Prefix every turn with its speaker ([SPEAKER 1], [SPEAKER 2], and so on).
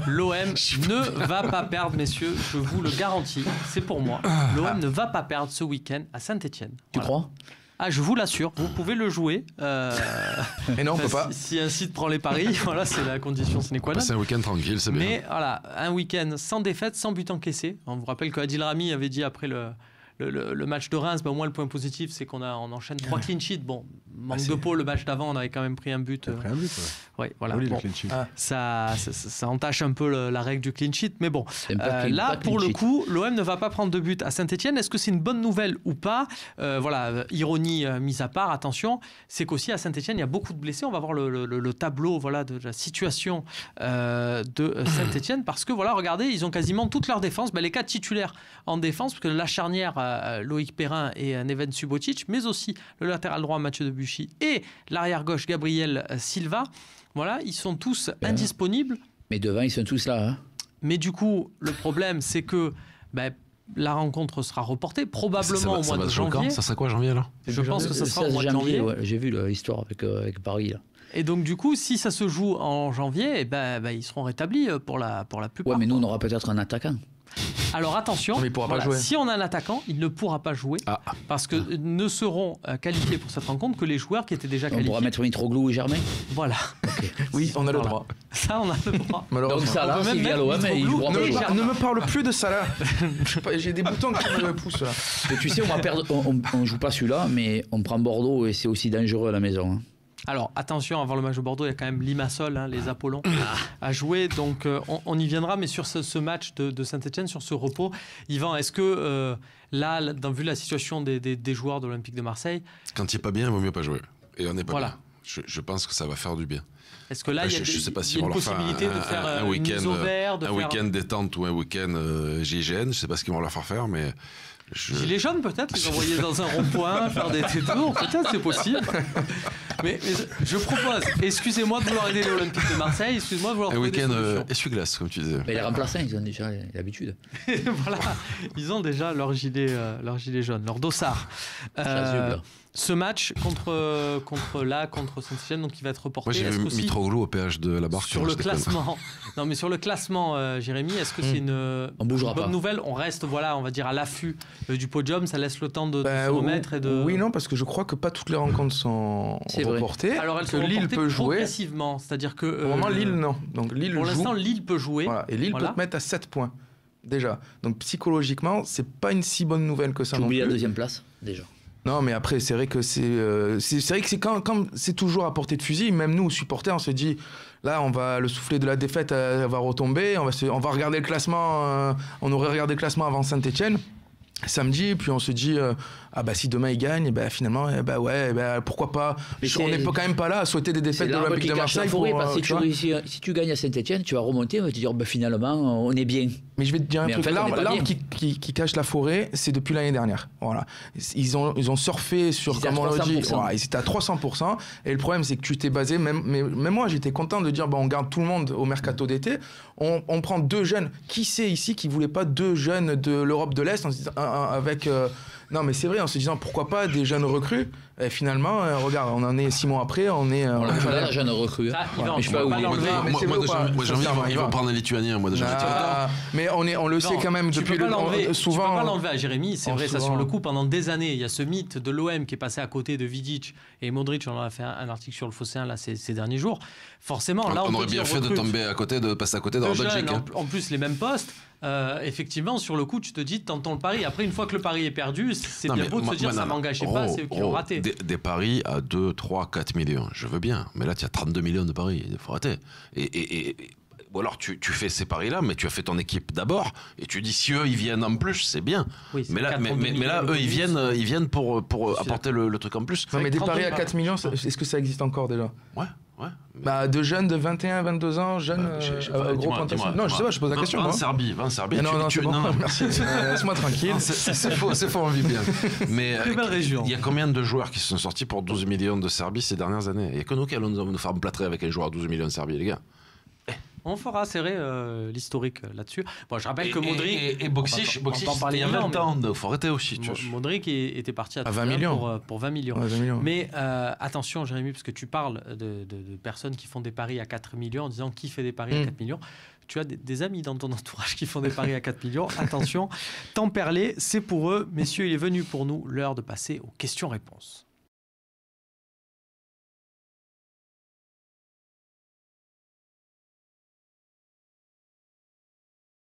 [SPEAKER 1] L'OM ne va pas perdre, messieurs, je vous le garantis, c'est pour moi. L'OM ne va pas perdre ce week-end à Saint-Etienne.
[SPEAKER 2] Tu crois ?
[SPEAKER 1] Ah, je vous l'assure, vous pouvez le jouer.
[SPEAKER 3] Et non, on peut pas.
[SPEAKER 1] Si un site prend les paris, voilà, c'est la condition sine qua non.
[SPEAKER 4] C'est un week-end tranquille, c'est bien.
[SPEAKER 1] Mais voilà, un week-end sans défaite, sans but encaissé. On vous rappelle qu'Adil Rami avait dit après le match de Reims, au moins le point positif, c'est qu'on enchaîne 3 clean sheets. Bon, manque de peau, le match d'avant, on avait quand même pris un but.
[SPEAKER 5] Pris un but,
[SPEAKER 1] ouais. Ouais, voilà.
[SPEAKER 5] Oui,
[SPEAKER 1] bon,
[SPEAKER 5] le clean sheet.
[SPEAKER 1] ça entache un peu la règle du clean sheet, mais bon. Là, pour le
[SPEAKER 2] sheet.
[SPEAKER 1] coup, l'OM ne va pas prendre de but à Saint-Etienne. Est-ce que c'est une bonne nouvelle ou pas ? Voilà, ironie mise à part, attention, c'est qu'aussi à Saint-Etienne, il y a beaucoup de blessés. On va voir le tableau voilà, de la situation de Saint-Etienne, parce que voilà, regardez, ils ont quasiment toute leur défense, les 4 titulaires en défense, parce que la charnière Loïc Perrin et Neven Subotic, mais aussi le latéral droit Mathieu Debuchy et l'arrière gauche Gabriel Silva. Voilà, ils sont tous indisponibles.
[SPEAKER 2] Mais devant, ils sont tous là. Hein.
[SPEAKER 1] Mais du coup, le problème, c'est que la rencontre sera reportée, probablement au mois de janvier.
[SPEAKER 4] Ça sera quoi, janvier, alors ?
[SPEAKER 1] Je pense que ça sera au mois de janvier.
[SPEAKER 2] Ouais, j'ai vu l'histoire avec Paris. Là.
[SPEAKER 1] Et donc, du coup, si ça se joue en janvier, ils seront rétablis pour la plupart.
[SPEAKER 2] Ouais, mais nous, on aura peut-être un attaquant.
[SPEAKER 1] Alors attention,
[SPEAKER 3] mais il pourra pas jouer.
[SPEAKER 1] Si on a un attaquant, il ne pourra pas jouer parce que ne seront qualifiés pour cette rencontre que les joueurs qui étaient déjà qualifiés.
[SPEAKER 2] On pourra mettre Mitroglou et Germain.
[SPEAKER 1] Voilà.
[SPEAKER 2] Okay.
[SPEAKER 3] Oui, on a le droit.
[SPEAKER 1] Ça, on a le droit.
[SPEAKER 3] Malheureusement.
[SPEAKER 2] Donc ça, là, s'il vient l'OM, il jouera pas.
[SPEAKER 3] Ne me parle plus de ça là. J'ai des boutons qui me poussent là.
[SPEAKER 2] Et tu sais, on joue pas celui-là, mais on prend Bordeaux et c'est aussi dangereux à la maison. Hein.
[SPEAKER 1] Alors attention, avant le match de Bordeaux, il y a quand même Limassol, les Apollons, à jouer. Donc on y viendra, mais sur ce match de Saint-Etienne, sur ce repos, Yvan, est-ce que vu la situation des joueurs de l'Olympique de Marseille...
[SPEAKER 4] Quand il n'est pas bien, il vaut mieux pas jouer. Et on n'est pas bien.
[SPEAKER 1] Voilà.
[SPEAKER 4] Je pense que ça va faire du bien.
[SPEAKER 1] Est-ce que là, il y a une possibilité de faire
[SPEAKER 4] un
[SPEAKER 1] une
[SPEAKER 4] week-end,
[SPEAKER 1] mise au vert,
[SPEAKER 4] un week-end détente ou un week-end GIGN, je ne sais pas ce qu'ils vont leur faire, mais...
[SPEAKER 1] Gilets jaunes peut-être, les envoyer dans un rond-point, faire des tours, peut-être c'est possible. Mais je propose, excusez-moi de vouloir aider l'Olympique de Marseille, excusez-moi de vouloir trouver des solutions.
[SPEAKER 4] Un week-end essuie-glace, comme tu disais.
[SPEAKER 2] Mais les remplaçants, ils ont déjà l'habitude.
[SPEAKER 1] Voilà, ils ont déjà leur gilet jaune, leur dossard. Ce match contre Saint-Etienne, donc il va être reporté.
[SPEAKER 4] Moi j'ai vu Mitroglou au péage de la Barque.
[SPEAKER 1] Sur le classement, non mais sur le classement, Jérémy, est-ce que c'est une bonne nouvelle ? On reste, on va dire à l'affût du podium, ça laisse le temps de se remettre et de.
[SPEAKER 3] Oui, non, parce que je crois que pas toutes les rencontres sont reportées.
[SPEAKER 1] Alors elles sont reportées progressivement, c'est-à-dire que.
[SPEAKER 3] Pour le moment, Lille non. Donc Lille
[SPEAKER 1] pour l'instant, Lille peut jouer.
[SPEAKER 3] Voilà. Et Lille peut te mettre à 7 points déjà. Donc psychologiquement, c'est pas une si bonne nouvelle que ça.
[SPEAKER 2] Tu oublies la deuxième place déjà.
[SPEAKER 3] Non, mais après, c'est vrai que c'est vrai que c'est quand c'est toujours à portée de fusil. Même nous, supporters, on se dit, là, le soufflet de la défaite va retomber. On va regarder le classement. On aurait regardé le classement avant Saint-Etienne samedi, puis on se dit si demain ils gagnent, finalement pourquoi pas. On n'est quand même pas là à souhaiter des défaites de l'Olympique de Marseille
[SPEAKER 2] si tu gagnes à Saint-Etienne, tu vas remonter, on va te dire finalement on est bien.
[SPEAKER 3] Mais je vais te dire un truc, l'arbre qui cache la forêt, c'est depuis l'année dernière. Voilà. Ils ont surfé sur, comme on le dit, ils étaient à 300%, et le problème c'est que tu t'es basé, même moi j'étais content de dire on garde tout le monde au mercato d'été, on prend 2 jeunes. Qui c'est ici qui voulait pas 2 jeunes de l'Europe de l'Est avec non mais c'est vrai, en se disant pourquoi pas des jeunes recrues, et finalement regarde, on en est 6 mois après, on est
[SPEAKER 2] la jeune recrue.
[SPEAKER 4] Moi j'ai envie de prendre un Lituanien, moi déjà.
[SPEAKER 3] Mais on le sait quand même depuis souvent.
[SPEAKER 1] Tu peux pas l'enlever à Jérémy, c'est vrai, ça sur le coup pendant des années, il y a ce mythe de l'OM qui est passé à côté de Vidic et Modric, on en a fait un article sur le Phocéen là ces derniers jours. Forcément, là
[SPEAKER 4] on aurait bien fait de passer à côté de Belgique.
[SPEAKER 1] En plus les mêmes postes. Effectivement, sur le coup, tu te dis, tentons le pari. Après, une fois que le pari est perdu, c'est bien beau de se dire, ça m'engageait pas, c'est eux qui ont raté.
[SPEAKER 4] Des paris à 2, 3, 4 millions, je veux bien. Mais là, tu as 32 millions de paris, il faut rater. Ou alors, tu fais ces paris-là, mais tu as fait ton équipe d'abord, et tu dis, si eux, ils viennent en plus, c'est bien.
[SPEAKER 1] Oui,
[SPEAKER 4] mais là, eux, ils viennent pour apporter le truc en plus.
[SPEAKER 3] Non, mais des paris à 4 millions, est-ce que ça existe encore déjà ?
[SPEAKER 4] Ouais.
[SPEAKER 3] De jeunes de 21, 22 ans, jeunes, gros potentiel. Non, je sais pas, je pose la question. Va en
[SPEAKER 4] Serbie.
[SPEAKER 3] Non, merci. Laisse-moi tranquille.
[SPEAKER 4] C'est faux, on vit bien. Mais il y a combien de joueurs qui se sont sortis pour 12 millions de Serbie ces dernières années ? Il n'y a que nous qui allons nous faire plâtrer avec un joueur à 12 millions de Serbie, les gars.
[SPEAKER 1] On fera serrer l'historique là-dessus. Bon, je rappelle que Modric...
[SPEAKER 4] Et Boxic, il y a 20 ans, il faut arrêter aussi.
[SPEAKER 1] Modric était parti à
[SPEAKER 3] 20 millions.
[SPEAKER 1] Pour 20 millions.
[SPEAKER 3] Ouais, 20 millions.
[SPEAKER 1] Mais attention, Jérémy, parce que tu parles de personnes qui font des paris à 4 millions en disant qui fait des paris à 4 millions. Tu as des amis dans ton entourage qui font des paris à 4 millions. Attention, Temperley, c'est pour eux. Messieurs, il est venu pour nous l'heure de passer aux questions-réponses.